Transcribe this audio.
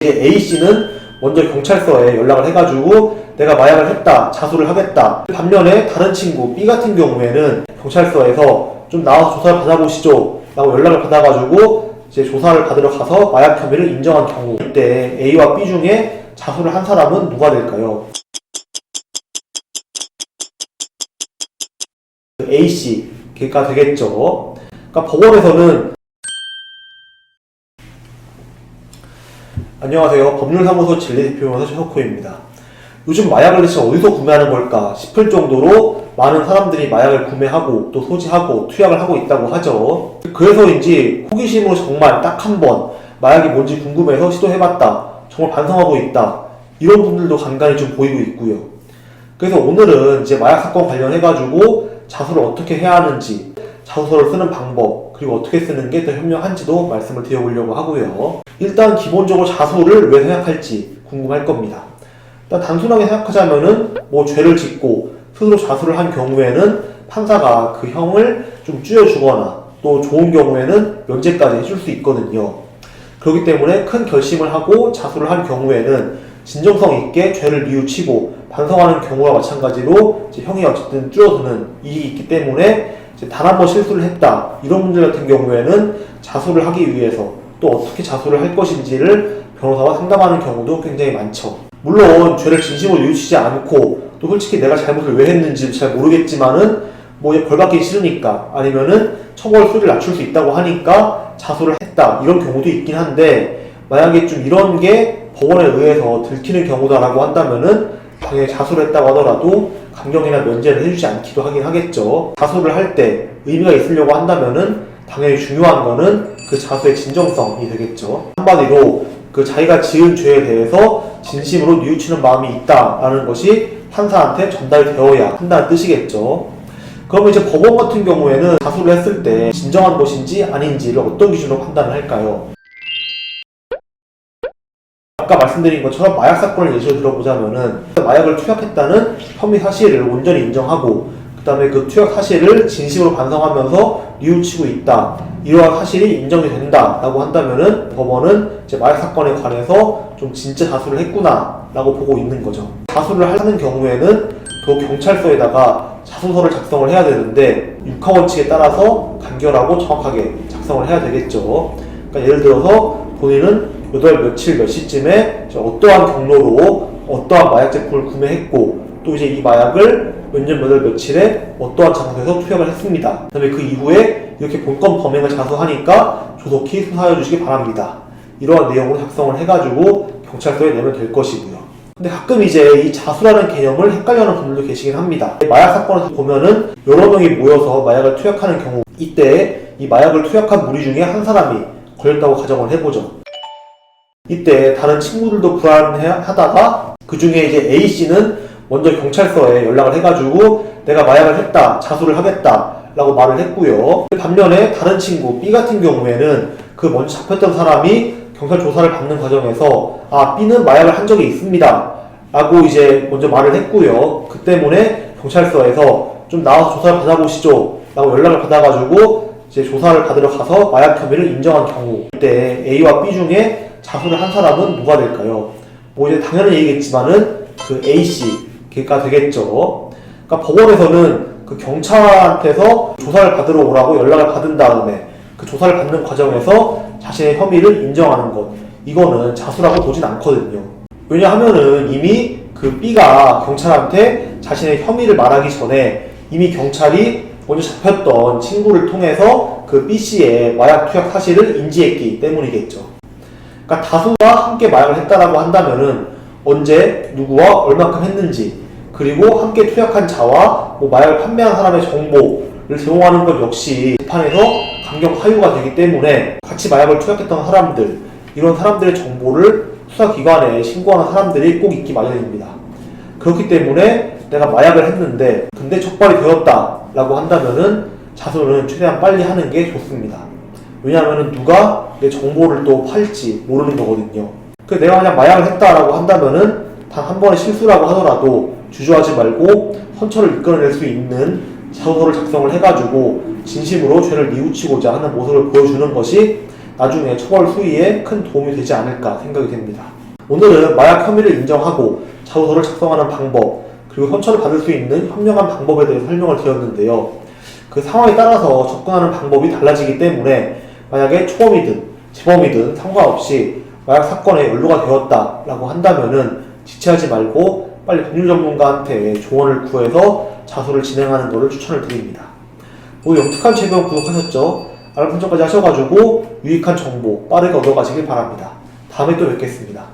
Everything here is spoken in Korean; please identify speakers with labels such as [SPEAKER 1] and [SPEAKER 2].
[SPEAKER 1] 이제 A씨는 먼저 경찰서에 연락을 해가지고 내가 마약을 했다, 자수를 하겠다. 반면에 다른 친구 B 같은 경우에는 경찰서에서 좀 나와서 조사를 받아보시죠 라고 연락을 받아가지고 이제 조사를 받으러 가서 마약 혐의를 인정한 경우, 이때 A와 B 중에 자수를 한 사람은 누가 될까요? A씨가 되겠죠. 그러니까 법원에서는 안녕하세요. 법률사무소 진리대표변호사 최석호입니다. 요즘 마약을 대체 어디서 구매하는 걸까 싶을 정도로 많은 사람들이 마약을 구매하고 또 소지하고 투약을 하고 있다고 하죠. 그래서인지 호기심으로 정말 딱 한 번 마약이 뭔지 궁금해서 시도해봤다, 정말 반성하고 있다, 이런 분들도 간간히 좀 보이고 있고요. 그래서 오늘은 이제 마약 사건 관련해가지고 자수를 어떻게 해야 하는지, 자수서를 쓰는 방법, 그리고 어떻게 쓰는 게 더 현명한지도 말씀을 드려보려고 하고요. 일단 기본적으로 자수를 왜 생각할지 궁금할 겁니다. 일단 단순하게 생각하자면은 죄를 짓고 스스로 자수를 한 경우에는 판사가 그 형을 좀 줄여주거나 또 좋은 경우에는 면제까지 해줄 수 있거든요. 그렇기 때문에 큰 결심을 하고 자수를 한 경우에는 진정성 있게 죄를 뉘우치고 반성하는 경우와 마찬가지로 이제 형이 어쨌든 줄어드는 이익이 있기 때문에 단 한 번 실수를 했다, 이런 분들 같은 경우에는 자수를 하기 위해서 또 어떻게 자수를 할 것인지를 변호사와 상담하는 경우도 굉장히 많죠. 물론 죄를 진심으로 뉘우치지 않고 또 솔직히 내가 잘못을 왜 했는지 잘 모르겠지만은 벌 받기 싫으니까, 아니면은 처벌 수위를 낮출 수 있다고 하니까 자수를 했다, 이런 경우도 있긴 한데, 만약에 좀 이런 게 법원에 의해서 들키는 경우다라고 한다면은 당연히 자수를 했다고 하더라도 감경이나 면제를 해주지 않기도 하긴 하겠죠. 자수를 할 때 의미가 있으려고 한다면은 당연히 중요한 거는 그 자수의 진정성이 되겠죠. 한마디로 그 자기가 지은 죄에 대해서 진심으로 뉘우치는 마음이 있다라는 것이 판사한테 전달이 되어야 한다는 뜻이겠죠. 그러면 이제 법원 같은 경우에는 자수를 했을 때 진정한 것인지 아닌지를 어떤 기준으로 판단을 할까요? 아까 말씀드린 것처럼 마약 사건을 예시로 들어보자면은 마약을 투약했다는 혐의 사실을 온전히 인정하고 그 다음에 그 투약 사실을 진심으로 반성하면서 뉘우치고 있다, 이러한 사실이 인정이 된다라고 한다면은 법원은 이제 마약 사건에 관해서 좀 진짜 자수를 했구나 라고 보고 있는 거죠. 자수를 하는 경우에는 또 경찰서에다가 자수서를 작성을 해야 되는데 육하 원칙에 따라서 간결하고 정확하게 작성을 해야 되겠죠. 그러니까 예를 들어서 본인은 몇 월 며칠 몇 시쯤에 어떠한 경로로 어떠한 마약 제품을 구매했고 또 이제 이 마약을 몇 년 몇 월 며칠에 어떠한 장소에서 투약을 했습니다. 그 다음에 그 이후에 이렇게 본건 범행을 자수하니까 조속히 수사해 주시기 바랍니다, 이러한 내용으로 작성을 해가지고 경찰서에 내면 될 것이고요. 근데 가끔 이제 이 자수라는 개념을 헷갈려하는 분들도 계시긴 합니다. 마약 사건을 보면은 여러 명이 모여서 마약을 투약하는 경우, 이때 이 마약을 투약한 무리 중에 한 사람이 걸렸다고 가정을 해보죠. 이때 다른 친구들도 불안해하다가 그 중에 이제 A씨는 먼저 경찰서에 연락을 해가지고 내가 마약을 했다, 자수를 하겠다 라고 말을 했고요. 반면에 다른 친구 B 같은 경우에는 그 먼저 잡혔던 사람이 경찰 조사를 받는 과정에서 B는 마약을 한 적이 있습니다 라고 이제 먼저 말을 했고요. 그 때문에 경찰서에서 좀 나와서 조사를 받아보시죠 라고 연락을 받아가지고 이제 조사를 받으러 가서 마약 혐의를 인정한 경우, 이때 A와 B 중에 자수를 한 사람은 누가 될까요? 이제 당연한 얘기겠지만은 그 A씨가 되겠죠. 그러니까 법원에서는 그 경찰한테서 조사를 받으러 오라고 연락을 받은 다음에 그 조사를 받는 과정에서 자신의 혐의를 인정하는 것, 이거는 자수라고 보진 않거든요. 왜냐하면은 이미 그 B가 경찰한테 자신의 혐의를 말하기 전에 이미 경찰이 먼저 잡혔던 친구를 통해서 그 B씨의 마약 투약 사실을 인지했기 때문이겠죠. 그러니까 다수가 함께 마약을 했다라고 한다면은 언제, 누구와 얼마큼 했는지, 그리고 함께 투약한 자와 마약을 판매한 사람의 정보를 제공하는 것 역시 재판에서 감경 사유가 되기 때문에 같이 마약을 투약했던 사람들, 이런 사람들의 정보를 수사기관에 신고하는 사람들이 꼭 있기 마련입니다. 그렇기 때문에 내가 마약을 했는데 근데 적발이 되었다라고 한다면은 자수는 최대한 빨리 하는 게 좋습니다. 왜냐하면 누가 내 정보를 또 팔지 모르는 거거든요. 그래서 내가 그냥 마약을 했다라고 한다면은 단 한 번의 실수라고 하더라도 주저하지 말고 선처를 이끌어낼 수 있는 자수서를 작성을 해가지고 진심으로 죄를 뉘우치고자 하는 모습을 보여주는 것이 나중에 처벌 수위에 큰 도움이 되지 않을까 생각이 됩니다. 오늘은 마약 혐의를 인정하고 자소서를 작성하는 방법, 그리고 선처를 받을 수 있는 현명한 방법에 대해 설명을 드렸는데요. 그 상황에 따라서 접근하는 방법이 달라지기 때문에 만약에 초범이든 재범이든 상관없이 마약 사건에 연루가 되었다라고 한다면은 지체하지 말고 빨리 법률 전문가한테 조언을 구해서 자소를 진행하는 것을 추천을 드립니다. 오늘 영특한 최경 구독하셨죠? 알람 설정까지 하셔가지고 유익한 정보 빠르게 얻어가시길 바랍니다. 다음에 또 뵙겠습니다.